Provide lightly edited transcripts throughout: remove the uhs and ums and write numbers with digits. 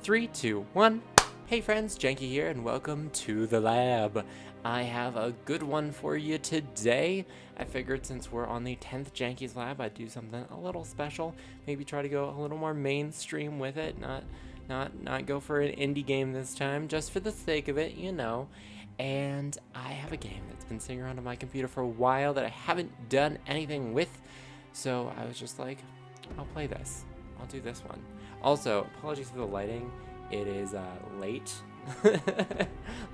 3, 2, 1. Hey friends, Janky here, and welcome to the lab. I have a good one for you today. I figured since we're on the 10th Janky's lab, I'd do something a little special. Maybe try to go a little more mainstream with it, not go for an indie game this time, just for the sake of it, you know. And I have a game that's been sitting around on my computer for a while that I haven't done anything with. So I was just like, I'll play this. I'll do this one. Also, apologies for the lighting. It is late,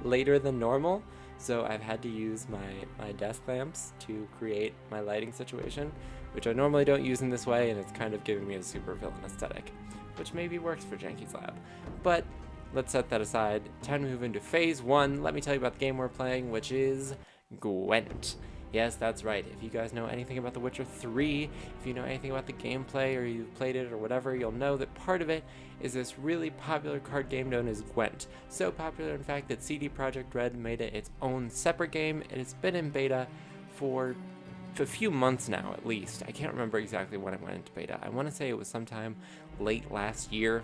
later than normal, so I've had to use my desk lamps to create my lighting situation, which I normally don't use in this way, and it's kind of giving me a super villain aesthetic, which maybe works for Janky's lab. But let's set that aside. Time to move into phase 1. Let me tell you about the game we're playing, which is Gwent. Yes, that's right. If you guys know anything about The Witcher 3, if you know anything about the gameplay or you've played it or whatever, you'll know that part of it is this really popular card game known as Gwent. So popular, in fact, that CD Projekt Red made it its own separate game. It has been in beta for a few months now, at least. I can't remember exactly when it went into beta. I want to say it was sometime late last year.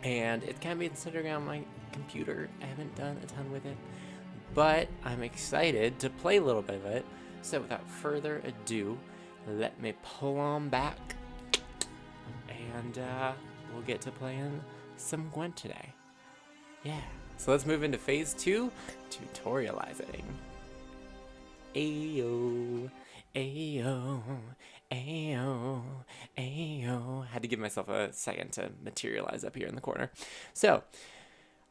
And it can be sitting on my computer. I haven't done a ton with it, but I'm excited to play a little bit of it. So without further ado, let me pull on back and we'll get to playing some Gwent today. Yeah, so let's move into phase 2, tutorializing. Ayo, ayo, ayo, ayo. Had to give myself a second to materialize up here in the corner. So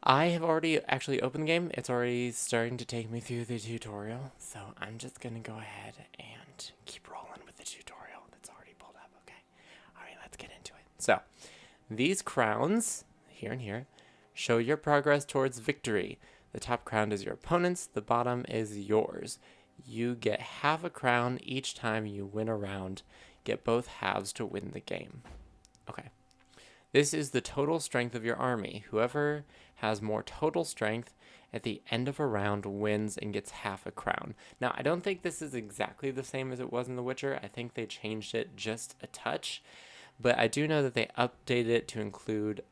I have already actually opened the game. It's already starting to take me through the tutorial. So I'm just going to go ahead and keep rolling with the tutorial that's already pulled up. Okay. All right, let's get into it. So these crowns, here and here, show your progress towards victory. The top crown is your opponent's. The bottom is yours. You get half a crown each time you win a round. Get both halves to win the game. Okay. This is the total strength of your army. Whoever has more total strength at the end of a round wins and gets half a crown. Now, I don't think this is exactly the same as it was in The Witcher. I think they changed it just a touch. But I do know that they updated it to include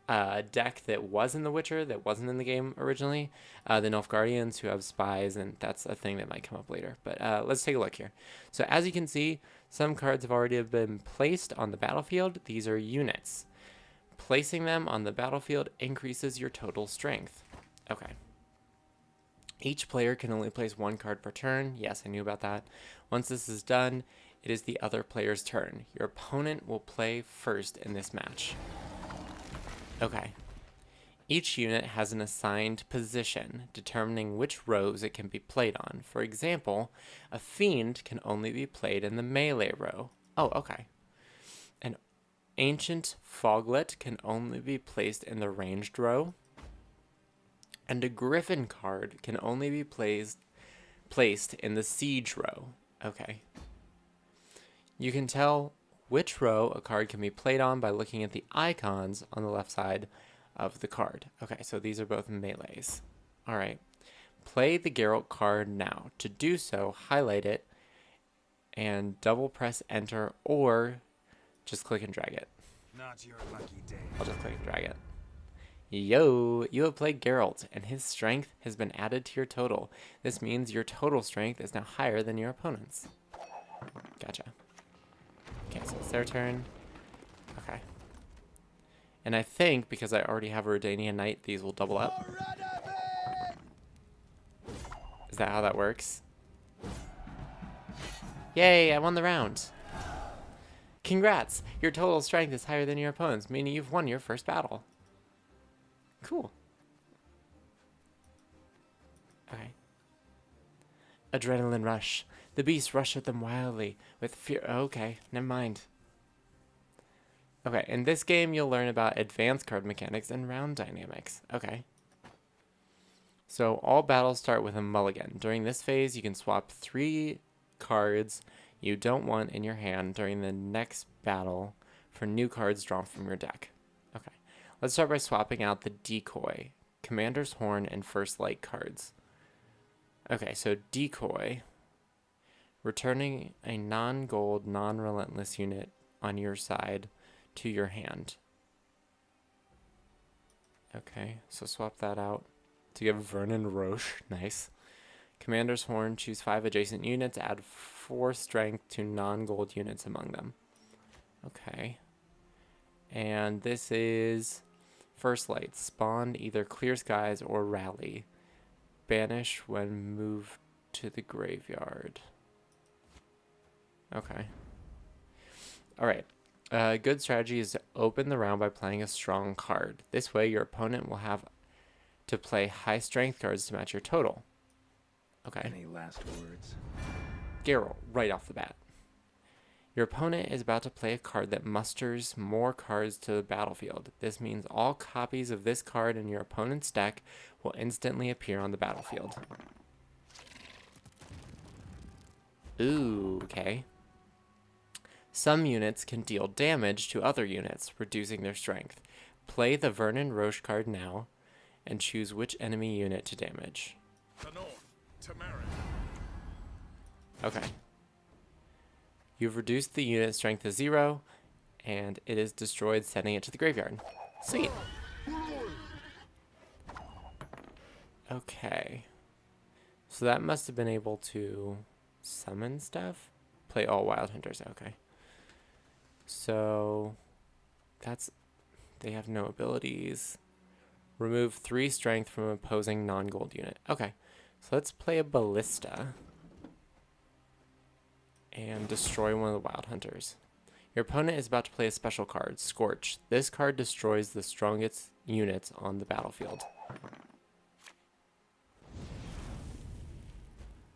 a deck that was in The Witcher that wasn't in the game originally. The Nilfgaardians, who have spies, and that's a thing that might come up later. But let's take a look here. So as you can see, some cards have already been placed on the battlefield. These are units. Placing them on the battlefield increases your total strength. Okay. Each player can only place one card per turn. Yes, I knew about that. Once this is done, it is the other player's turn. Your opponent will play first in this match. Okay. Each unit has an assigned position, determining which rows it can be played on. For example, a fiend can only be played in the melee row. Oh, okay. An ancient foglet can only be placed in the ranged row. And a griffin card can only be placed in the siege row. Okay. You can tell which row a card can be played on by looking at the icons on the left side of the card. Okay, so these are both melees. All right. Play the Geralt card now. To do so, highlight it and double press enter, or just click and drag it. Not your lucky day. I'll just click and drag it. Yo, you have played Geralt, and his strength has been added to your total. This means your total strength is now higher than your opponent's. Gotcha. Okay, so it's their turn. Okay. And I think, because I already have a Redanian Knight, these will double up. Is that how that works? Yay, I won the round. Congrats! Your total strength is higher than your opponent's, meaning you've won your first battle. Cool. Okay. Adrenaline rush. The beasts rush at them wildly with fear. Okay, never mind. Okay, in this game, you'll learn about advanced card mechanics and round dynamics. Okay. So all battles start with a mulligan. During this phase, you can swap 3 cards you don't want in your hand during the next battle for new cards drawn from your deck. Okay. Let's start by swapping out the Decoy, Commander's Horn, and First Light cards. Okay, so Decoy, returning a non-gold, non-relentless unit on your side to your hand. Okay, so swap that out to give Vernon Roche. Nice. Commander's Horn. Choose 5 adjacent units. Add 4 strength to non-gold units among them. Okay. And this is First Light. Spawn either Clear Skies or Rally. Banish when moved to the graveyard. Okay. Alright. Good strategy is to open the round by playing a strong card. This way, your opponent will have to play high strength cards to match your total. Okay. Any last words? Geralt, right off the bat. Your opponent is about to play a card that musters more cards to the battlefield. This means all copies of this card in your opponent's deck will instantly appear on the battlefield. Ooh, okay. Some units can deal damage to other units, reducing their strength. Play the Vernon Roche card now, and choose which enemy unit to damage. The North, Tamara. Okay. You've reduced the unit strength to 0, and it is destroyed, sending it to the graveyard. Sweet. Okay. So that must have been able to summon stuff? Play all wild hunters, okay. So that's, they have no abilities. Remove 3 strength from opposing non-gold unit. Okay, so let's play a ballista and destroy one of the wild hunters. Your opponent is about to play a special card, Scorch. This card destroys the strongest units on the battlefield.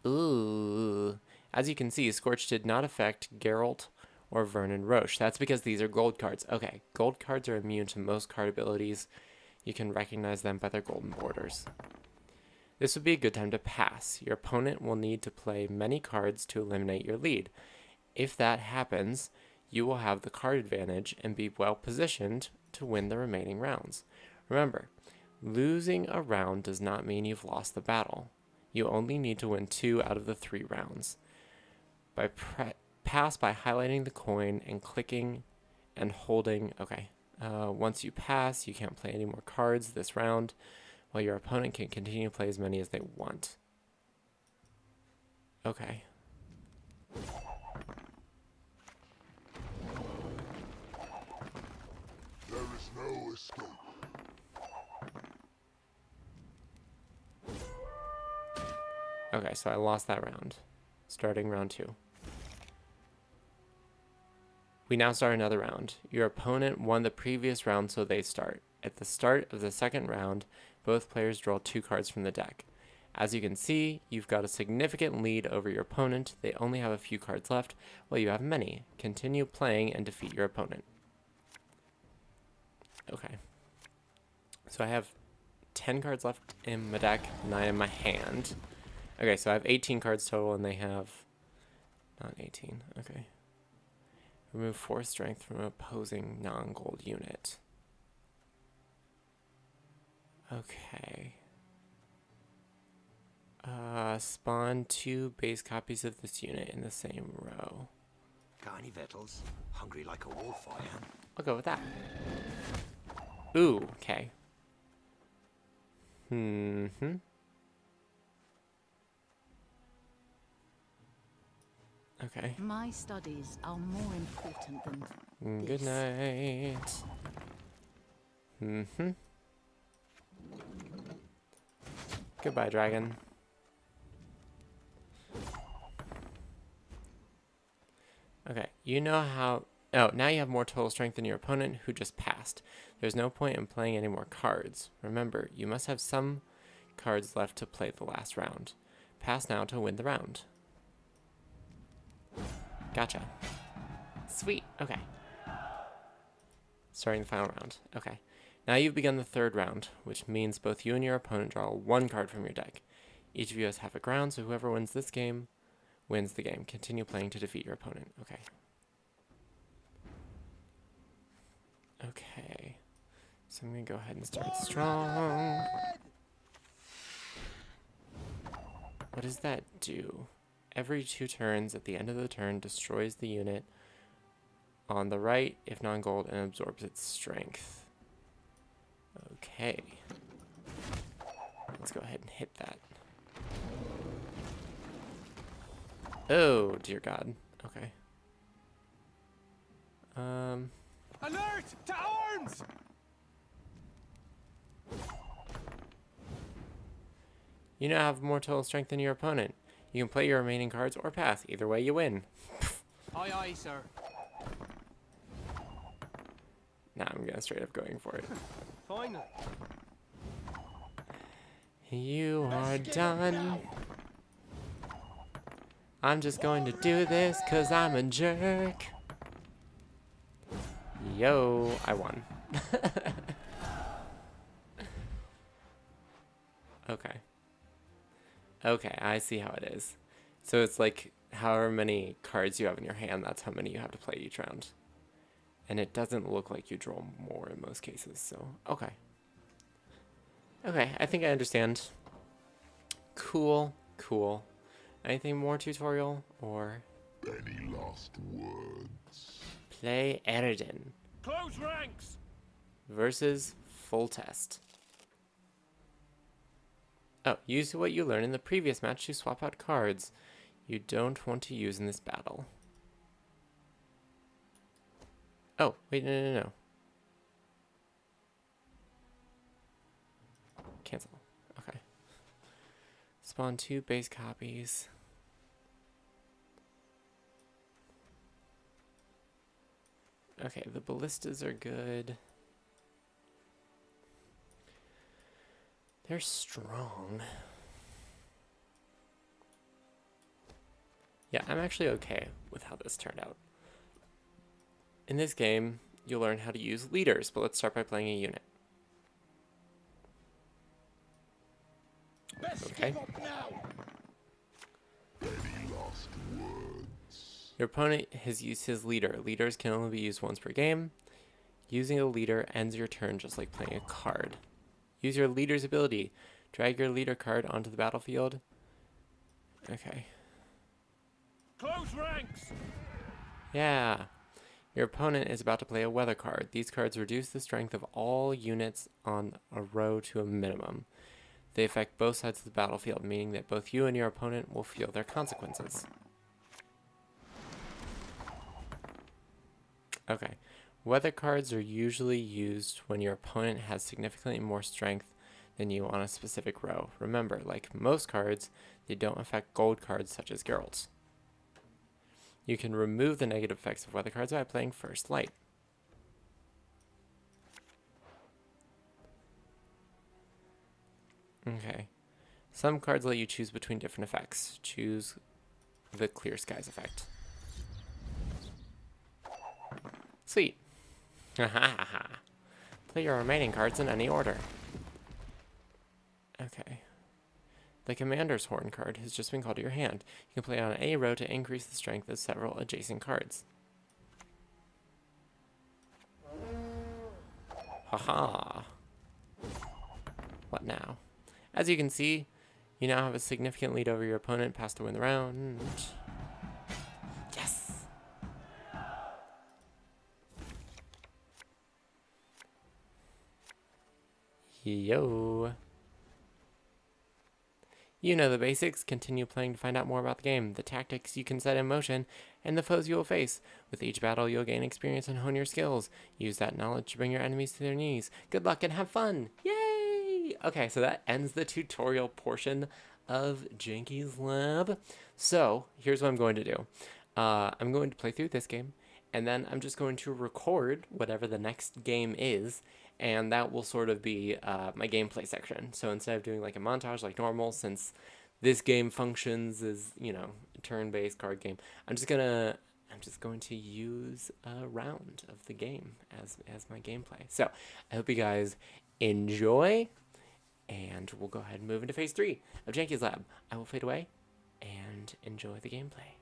Ooh. As you can see, Scorch did not affect Geralt or Vernon Roche. That's because these are gold cards. Okay, gold cards are immune to most card abilities. You can recognize them by their golden borders. This would be a good time to pass. Your opponent will need to play many cards to eliminate your lead. If that happens, you will have the card advantage and be well positioned to win the remaining rounds. Remember, losing a round does not mean you've lost the battle. You only need to win 2 out of the 3 rounds. Pass by highlighting the coin and clicking and holding. Okay. Once you pass, you can't play any more cards this round, while your opponent can continue to play as many as they want. Okay. There is no escape. Okay, so I lost that round. Starting round 2. We now start another round. Your opponent won the previous round, so they start. At the start of the second round, both players draw 2 cards from the deck. As you can see, you've got a significant lead over your opponent. They only have a few cards left, while you have many. Continue playing and defeat your opponent. Okay. So I have 10 cards left in my deck, 9 in my hand. Okay, so I have 18 cards total, and they have... not 18, okay. Remove 4 strength from an opposing non-gold unit. Okay. Spawn 2 base copies of this unit in the same row. Got any victuals? Hungry like a wolf, I am. I'll go with that. Ooh, okay. Okay. My studies are more important than Good this. night. Goodbye, dragon. Okay, you know how... Oh, now you have more total strength than your opponent, who just passed. There's no point in playing any more cards. Remember, you must have some cards left to play the last round. Pass now to win the round. Gotcha. Sweet, okay. Starting the final round. Okay. Now you've begun the third round, which means both you and your opponent draw 1 card from your deck. Each of you has half a ground, so whoever wins this game wins the game. Continue playing to defeat your opponent. Okay. Okay. So I'm going to go ahead and start strong. What does that do? Every 2 turns, at the end of the turn, destroys the unit on the right, if non-gold, and absorbs its strength. Okay. Okay. Let's go ahead and hit that. Oh, dear God. Okay. Alert! To arms! You now have more total strength than your opponent. You can play your remaining cards or pass. Either way, you win. Aye, aye, sir. Nah, I'm gonna straight up going for it. Finally. You are done. I'm just going to do this because I'm a jerk. Yo, I won. Okay. Okay, I see how it is. So it's like however many cards you have in your hand, that's how many you have to play each round. And it doesn't look like you draw more in most cases, so okay. Okay, I think I understand. Cool, cool. Anything more tutorial or Any last words? play Eridan Close ranks! versus full test. Oh, use what you learned in the previous match to swap out cards you don't want to use in this battle. Oh, wait, no. Cancel. Okay. Spawn 2 base copies. Okay, the ballistas are good. They're strong. Yeah, I'm actually okay with how this turned out. In this game, you'll learn how to use leaders, but let's start by playing a unit. Okay. Any last words? Your opponent has used his leader. Leaders can only be used once per game. Using a leader ends your turn just like playing a card. Use your leader's ability. Drag your leader card onto the battlefield. Okay. Close ranks! Yeah. Your opponent is about to play a weather card. These cards reduce the strength of all units on a row to a minimum. They affect both sides of the battlefield, meaning that both you and your opponent will feel their consequences. Okay. Weather cards are usually used when your opponent has significantly more strength than you on a specific row. Remember, like most cards, they don't affect gold cards such as Geralt's. You can remove the negative effects of weather cards by playing First Light. Okay. Some cards let you choose between different effects. Choose the Clear Skies effect. Sweet. Play your remaining cards in any order. Okay. The Commander's Horn card has just been called to your hand. You can play it on any row to increase the strength of several adjacent cards. Haha. What now? As you can see, you now have a significant lead over your opponent, past to win the round. Yes! Yo. You know the basics. Continue playing to find out more about the game, the tactics you can set in motion, and the foes you will face. With each battle, you'll gain experience and hone your skills. Use that knowledge to bring your enemies to their knees. Good luck and have fun! Yay! Okay, so that ends the tutorial portion of Janky's Lab. So, here's what I'm going to do. I'm going to play through this game, and then I'm just going to record whatever the next game is, and that will sort of be my gameplay section. So instead of doing like a montage like normal, since this game functions as, you know, a turn-based card game, I'm just going to use a round of the game as my gameplay. So I hope you guys enjoy, and we'll go ahead and move into phase 3 of Janky's Lab. I will fade away and enjoy the gameplay.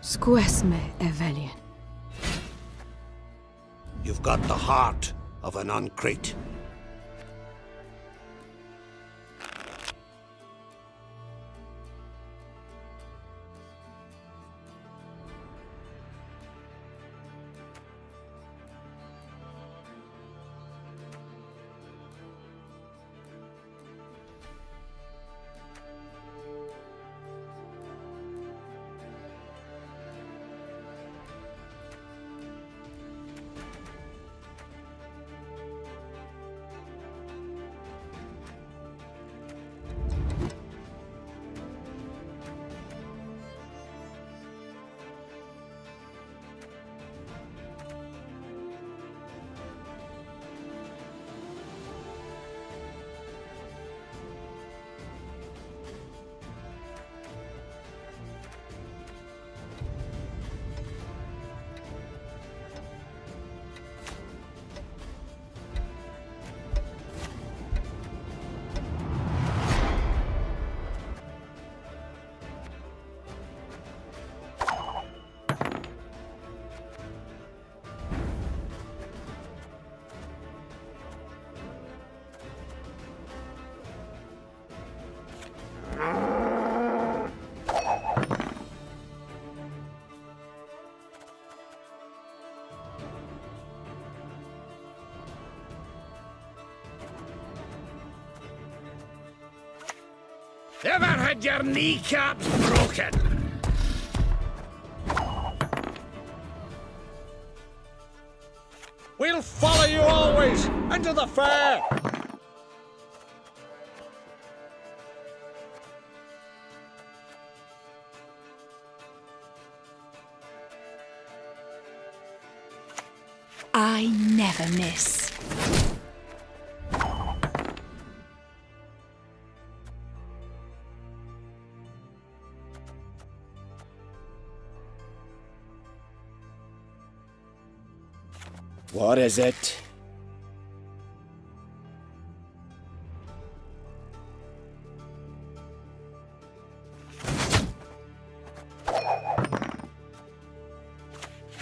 Squesme Evelian. You've got the heart of an uncrate. Ever had your kneecaps broken? We'll follow you always into the fair. I never miss. What is it?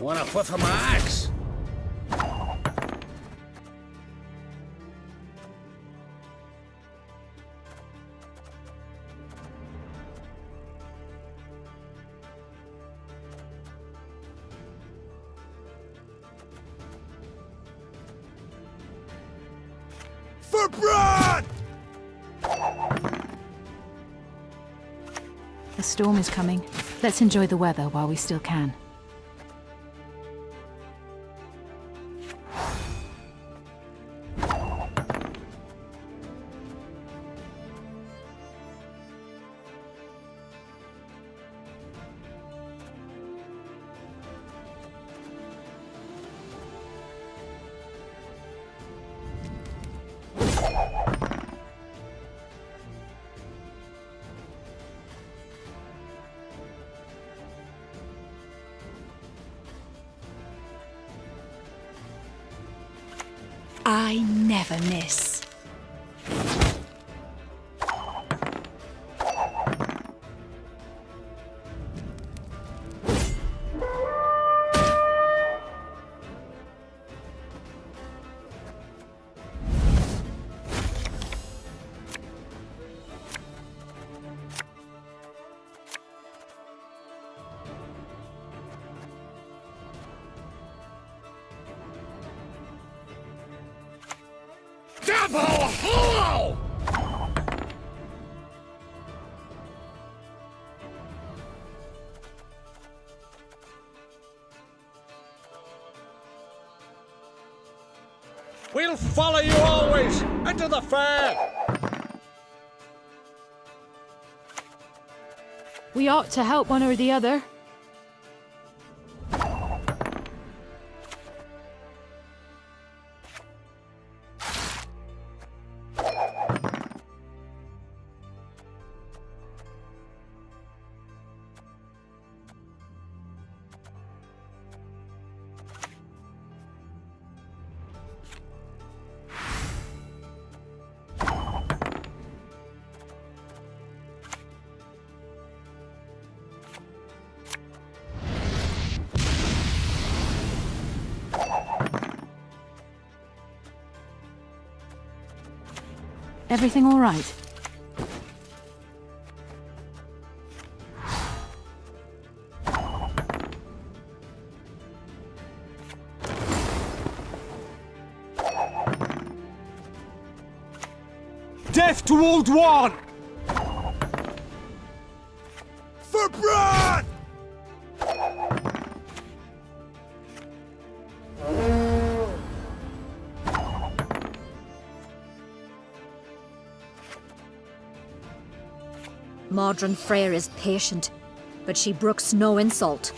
Want a whiff of my axe? For Brad! The storm is coming. Let's enjoy the weather while we still can. I never miss. Double hollow! We'll follow you always into the fair. We ought to help one or the other. Everything all right? Death to Old One! For Brad! Modron Freyr is patient, but she brooks no insult.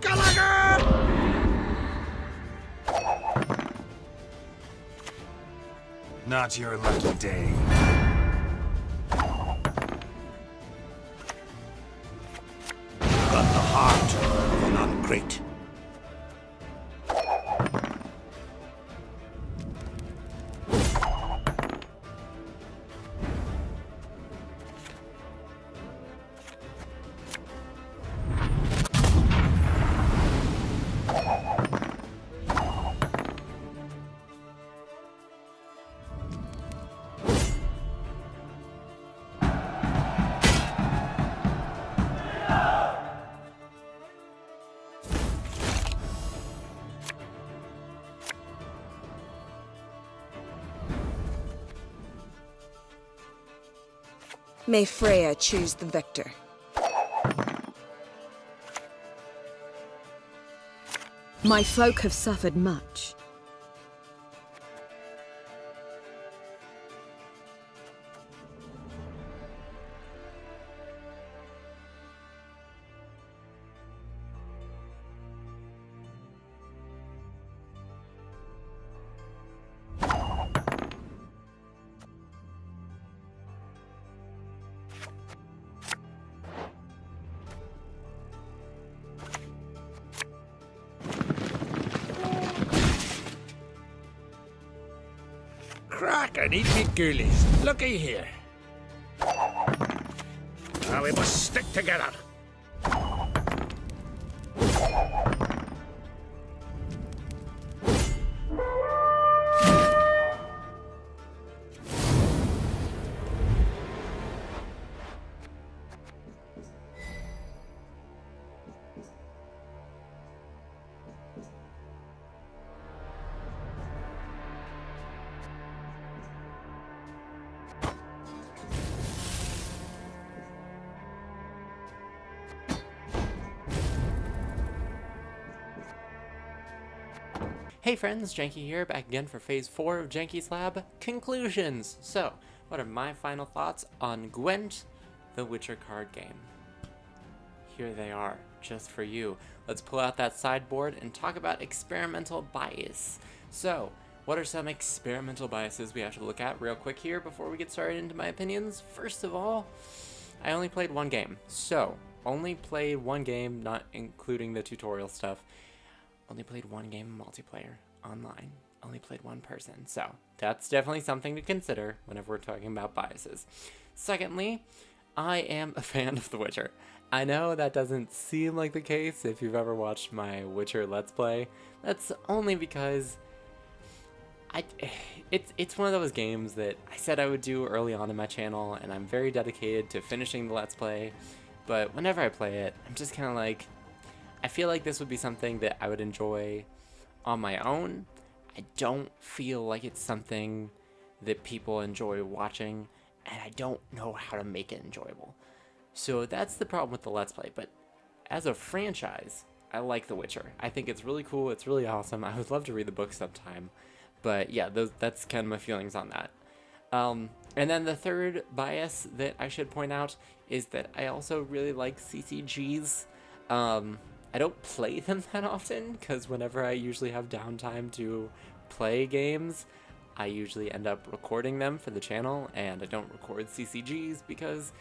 Gallagher! Not your lucky day. Got the heart of an ungreat. May Freya choose the victor. My folk have suffered much. Crack and eat me ghoulies. Looky here. Now we must stick together. Hey friends, Janky here, back again for Phase 4 of Janky's Lab Conclusions. So, what are my final thoughts on Gwent, the Witcher card game? Here they are, just for you. Let's pull out that sideboard and talk about experimental bias. So, what are some experimental biases we have to look at real quick here before we get started into my opinions? First of all, I only played one game. So, only played one game, not including the tutorial stuff. Only played one game multiplayer online. Only played one person. So that's definitely something to consider whenever we're talking about biases. Secondly, I am a fan of The Witcher. I know that doesn't seem like the case if you've ever watched my Witcher Let's Play. That's only because it's one of those games that I said I would do early on in my channel, and I'm very dedicated to finishing the Let's Play. But whenever I play it, I'm just kind of like, I feel like this would be something that I would enjoy on my own. I don't feel like it's something that people enjoy watching, and I don't know how to make it enjoyable. So that's the problem with the Let's Play, but as a franchise, I like The Witcher. I think it's really cool, it's really awesome. I would love to read the book sometime, but yeah, that's kind of my feelings on that. And then the third bias that I should point out is that I also really like CCGs. I don't play them that often, because whenever I usually have downtime to play games, I usually end up recording them for the channel, and I don't record CCGs because,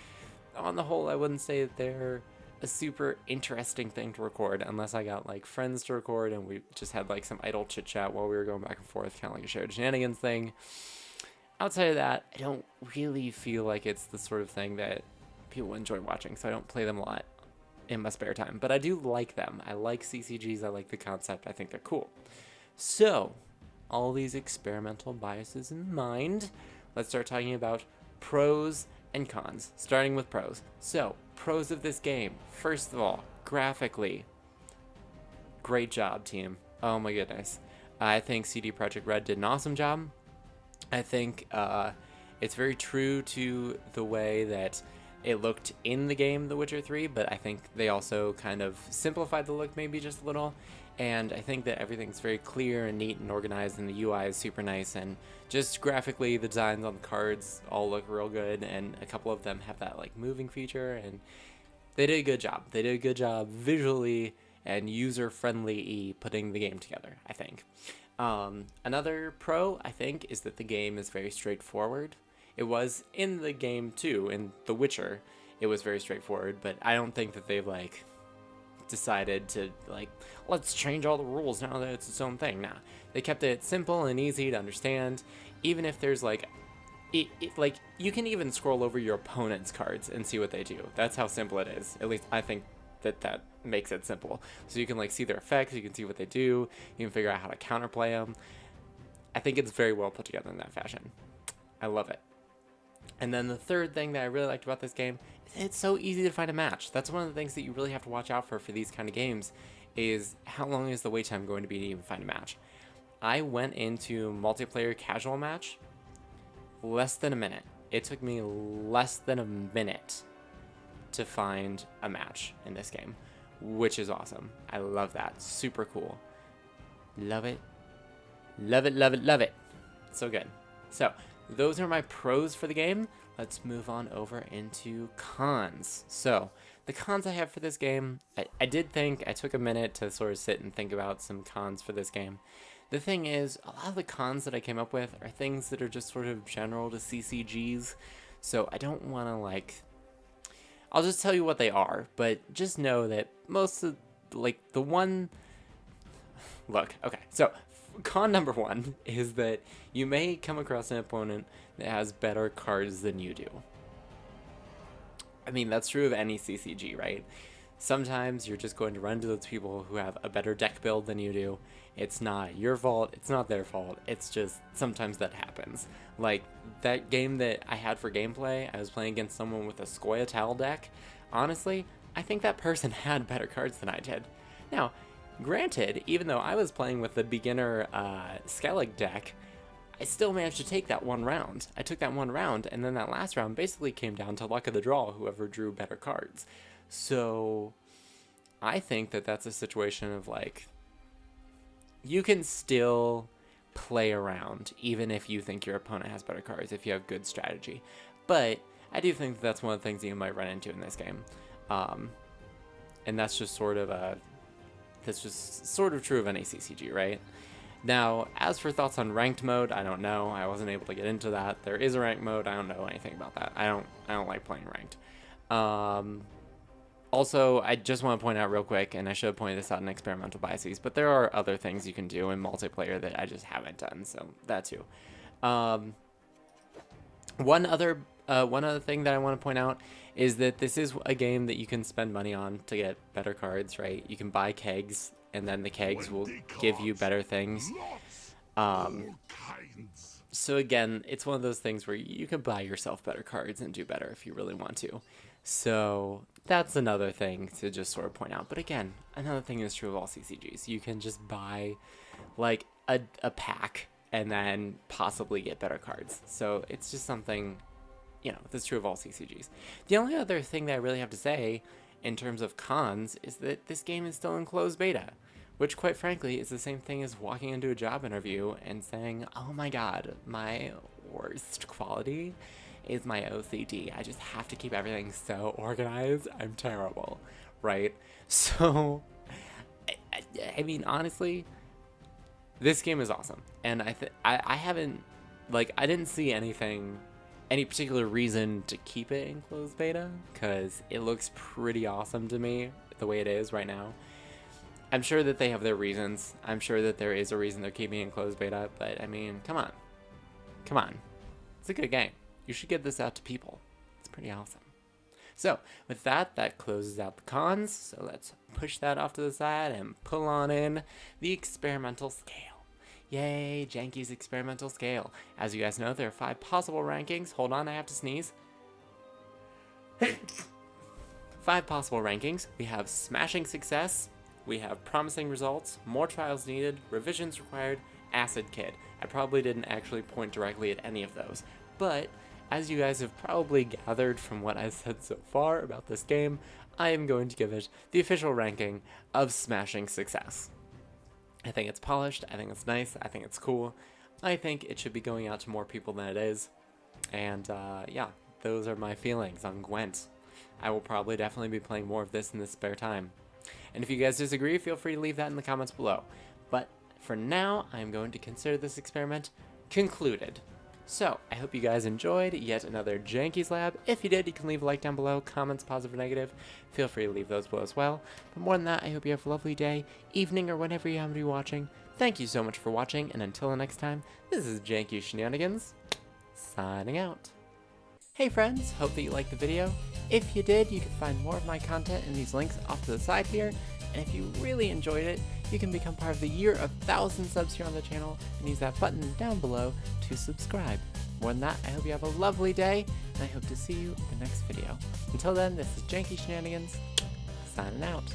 on the whole, I wouldn't say that they're a super interesting thing to record unless I got, like, friends to record and we just had, like, some idle chit-chat while we were going back and forth, kind of like a shared shenanigans thing. Outside of that, I don't really feel like it's the sort of thing that people enjoy watching, so I don't play them a lot in my spare time, but I do like them. I like CCGs, I like the concept, I think they're cool. So, all these experimental biases in mind, let's start talking about pros and cons, starting with pros. So, pros of this game. First of all, graphically, great job, team. Oh my goodness. I think CD Projekt Red did an awesome job. I think it's very true to the way that it looked in the game The Witcher 3, but I think they also kind of simplified the look maybe just a little, and I think that everything's very clear and neat and organized, and the UI is super nice, and just graphically the designs on the cards all look real good, and a couple of them have that like moving feature, and they did a good job. They did a good job visually and user-friendly putting the game together, I think. Another pro, I think, is that the game is very straightforward. It was in the game too, in The Witcher, it was very straightforward, but I don't think that they've like decided to like, let's change all the rules now that it's its own thing. Nah, they kept it simple and easy to understand, even if there's like, like you can even scroll over your opponent's cards and see what they do. That's how simple it is. At least I think that makes it simple. So you can like see their effects, you can see what they do, you can figure out how to counterplay them. I think it's very well put together in that fashion. I love it. And then the third thing that I really liked about this game is it's so easy to find a match. That's one of the things that you really have to watch out for these kind of games, is how long is the wait time going to be to even find a match. I went into multiplayer casual match less than a minute. it took me less than a minute to find a match in this game, which is awesome. I love that. Super cool. Love it. Love it, love it, love it. So good. So, those are my pros for the game. Let's move on over into cons. So, the cons I have for this game, I took a minute to sort of sit and think about some cons for this game. The thing is, a lot of the cons that I came up with are things that are just sort of general to CCGs, so I don't want to, like... I'll just tell you what they are, but just know that most of, like, the one... Look, okay, so con number one is that you may come across an opponent that has better cards than you do. I mean, that's true of any CCG, right? Sometimes you're just going to run into those people who have a better deck build than you do. It's not your fault, it's not their fault, it's just sometimes that happens. Like, that game that I had for gameplay, I was playing against someone with a Scoia'tael deck. Honestly, I think that person had better cards than I did. Now, granted, even though I was playing with the beginner Skellig deck, I still managed to take that one round. I took that one round, and then that last round basically came down to luck of the draw, whoever drew better cards. So, I think that that's a situation of, like, you can still play around, even if you think your opponent has better cards, if you have good strategy. But I do think that's one of the things that you might run into in this game. And that's just sort of true of any CCG, right? Now, as for thoughts on ranked mode, I don't know. I wasn't able to get into that. There is a ranked mode. I don't know anything about that. I don't like playing ranked. Also, I just want to point out real quick, and I should have pointed this out in experimental biases, but there are other things you can do in multiplayer that I just haven't done, so that too. One other thing that I want to point out is that this is a game that you can spend money on to get better cards, right? You can buy kegs, and then the kegs will give you better things. So again, it's one of those things where you can buy yourself better cards and do better if you really want to. So that's another thing to just sort of point out. But again, another thing is true of all CCGs. You can just buy like a pack and then possibly get better cards. So it's just something, you know, that's true of all CCGs. The only other thing that I really have to say in terms of cons is that this game is still in closed beta, which quite frankly is the same thing as walking into a job interview and saying, oh my god, my worst quality is my OCD. I just have to keep everything so organized. I'm terrible, right? So, I mean, honestly, this game is awesome. And I haven't, like, I didn't see any particular reason to keep it in closed beta, because it looks pretty awesome to me the way it is right now. I'm sure that they have their reasons. I'm sure that there is a reason they're keeping it in closed beta, but I mean, come on. Come on. It's a good game. You should get this out to people. It's pretty awesome. So, with that, that closes out the cons. So let's push that off to the side and pull on in the experimental scale. Yay, Janky's experimental scale. As you guys know, there are 5 possible rankings. Hold on, I have to sneeze. 5 possible rankings. We have smashing success. We have promising results, more trials needed, revisions required, acid kid. I probably didn't actually point directly at any of those, but as you guys have probably gathered from what I've said so far about this game, I am going to give it the official ranking of smashing success. I think it's polished, I think it's nice, I think it's cool, I think it should be going out to more people than it is, and yeah, those are my feelings on Gwent. I will probably definitely be playing more of this in the spare time. And if you guys disagree, feel free to leave that in the comments below. But for now, I'm going to consider this experiment concluded. So, I hope you guys enjoyed yet another Janky's Lab. If you did, you can leave a like down below, comments, positive or negative. Feel free to leave those below as well. But more than that, I hope you have a lovely day, evening, or whenever you happen to be watching. Thank you so much for watching, and until the next time, this is Janky Shenanigans, signing out. Hey friends, hope that you liked the video. If you did, you can find more of my content in these links off to the side here. And if you really enjoyed it, you can become part of the year of 1,000 subs here on the channel and use that button down below to subscribe. More than that, I hope you have a lovely day, and I hope to see you in the next video. Until then, this is Janky Shenanigans, signing out.